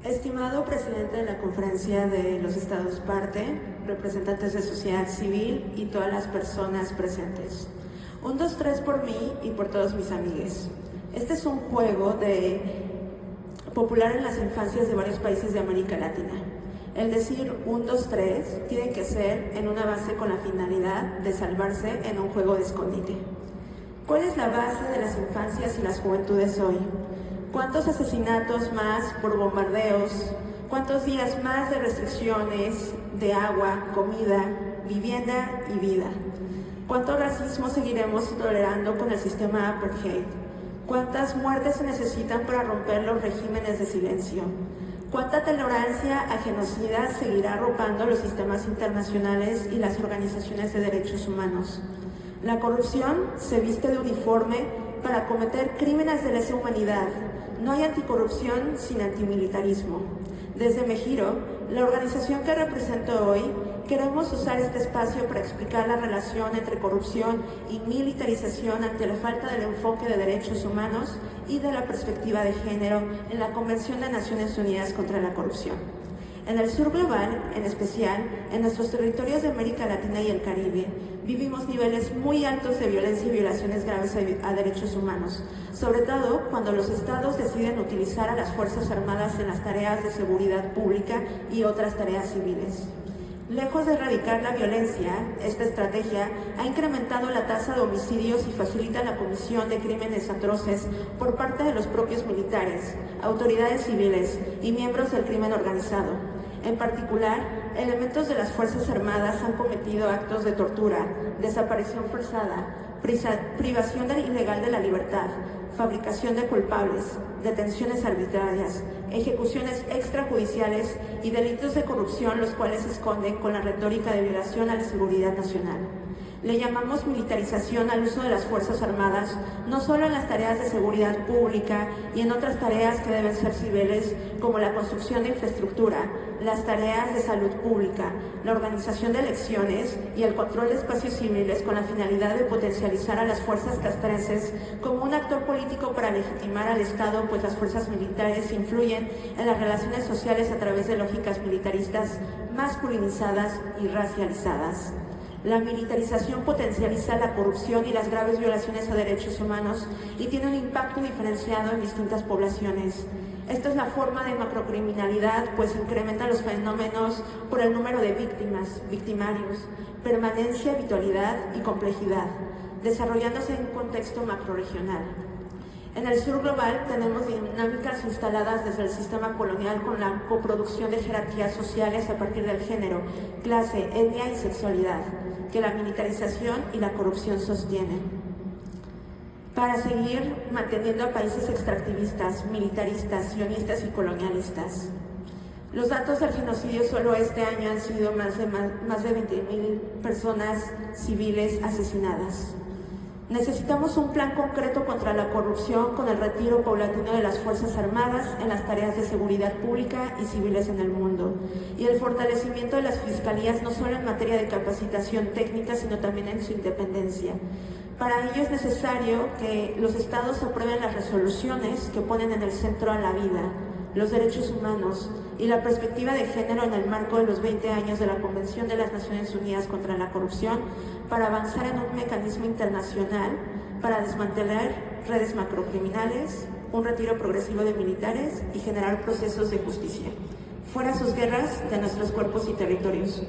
Estimado presidente de la Conferencia de los Estados Parte, representantes de sociedad civil y todas las personas presentes. 1, 2, 3 por mí y por todos mis amigues. Este es un juego popular en las infancias de varios países de América Latina. El decir 1, 2, 3 tiene que ser en una base con la finalidad de salvarse en un juego de escondite. ¿Cuál es la base de las infancias y las juventudes hoy? ¿Cuántos asesinatos más por bombardeos? ¿Cuántos días más de restricciones de agua, comida, vivienda y vida? ¿Cuánto racismo seguiremos tolerando con el sistema apartheid? ¿Cuántas muertes se necesitan para romper los regímenes de silencio? ¿Cuánta tolerancia a genocidas seguirá arropando los sistemas internacionales y las organizaciones de derechos humanos? La corrupción se viste de uniforme para cometer crímenes de lesa humanidad. No hay anticorrupción sin antimilitarismo. Desde Mejiro, la organización que represento hoy, queremos usar este espacio para explicar la relación entre corrupción y militarización ante la falta del enfoque de derechos humanos y de la perspectiva de género en la Convención de Naciones Unidas contra la Corrupción. En el sur global, en especial, en nuestros territorios de América Latina y el Caribe, vivimos niveles muy altos de violencia y violaciones graves a derechos humanos, sobre todo cuando los estados deciden utilizar a las Fuerzas Armadas en las tareas de seguridad pública y otras tareas civiles. Lejos de erradicar la violencia, esta estrategia ha incrementado la tasa de homicidios y facilita la comisión de crímenes atroces por parte de los propios militares, autoridades civiles y miembros del crimen organizado. En particular, elementos de las Fuerzas Armadas han cometido actos de tortura, desaparición forzada, privación ilegal de la libertad, fabricación de culpables, detenciones arbitrarias, ejecuciones extrajudiciales y delitos de corrupción, los cuales se esconden con la retórica de violación a la seguridad nacional. Le llamamos militarización al uso de las Fuerzas Armadas, no solo en las tareas de seguridad pública y en otras tareas que deben ser civiles, como la construcción de infraestructura, las tareas de salud pública, la organización de elecciones y el control de espacios civiles con la finalidad de potencializar a las fuerzas castrenses como un actor político para legitimar al Estado, pues las fuerzas militares influyen en las relaciones sociales a través de lógicas militaristas masculinizadas y racializadas. La militarización potencializa la corrupción y las graves violaciones a derechos humanos y tiene un impacto diferenciado en distintas poblaciones. Esta es la forma de macrocriminalidad, pues incrementa los fenómenos por el número de víctimas, victimarios, permanencia, habitualidad y complejidad, desarrollándose en un contexto macrorregional. En el sur global tenemos dinámicas instaladas desde el sistema colonial con la coproducción de jerarquías sociales a partir del género, clase, etnia y sexualidad, que la militarización y la corrupción sostienen, para seguir manteniendo a países extractivistas, militaristas, sionistas y colonialistas. Los datos del genocidio solo este año han sido más de 20.000 personas civiles asesinadas. Necesitamos un plan concreto contra la corrupción con el retiro paulatino de las Fuerzas Armadas en las tareas de seguridad pública y civiles en el mundo y el fortalecimiento de las fiscalías no solo en materia de capacitación técnica sino también en su independencia. Para ello es necesario que los estados aprueben las resoluciones que ponen en el centro a la vida, los derechos humanos y la perspectiva de género en el marco de los 20 años de la Convención de las Naciones Unidas contra la Corrupción para avanzar en un mecanismo internacional para desmantelar redes macrocriminales, un retiro progresivo de militares y generar procesos de justicia. Fuera sus guerras de nuestros cuerpos y territorios.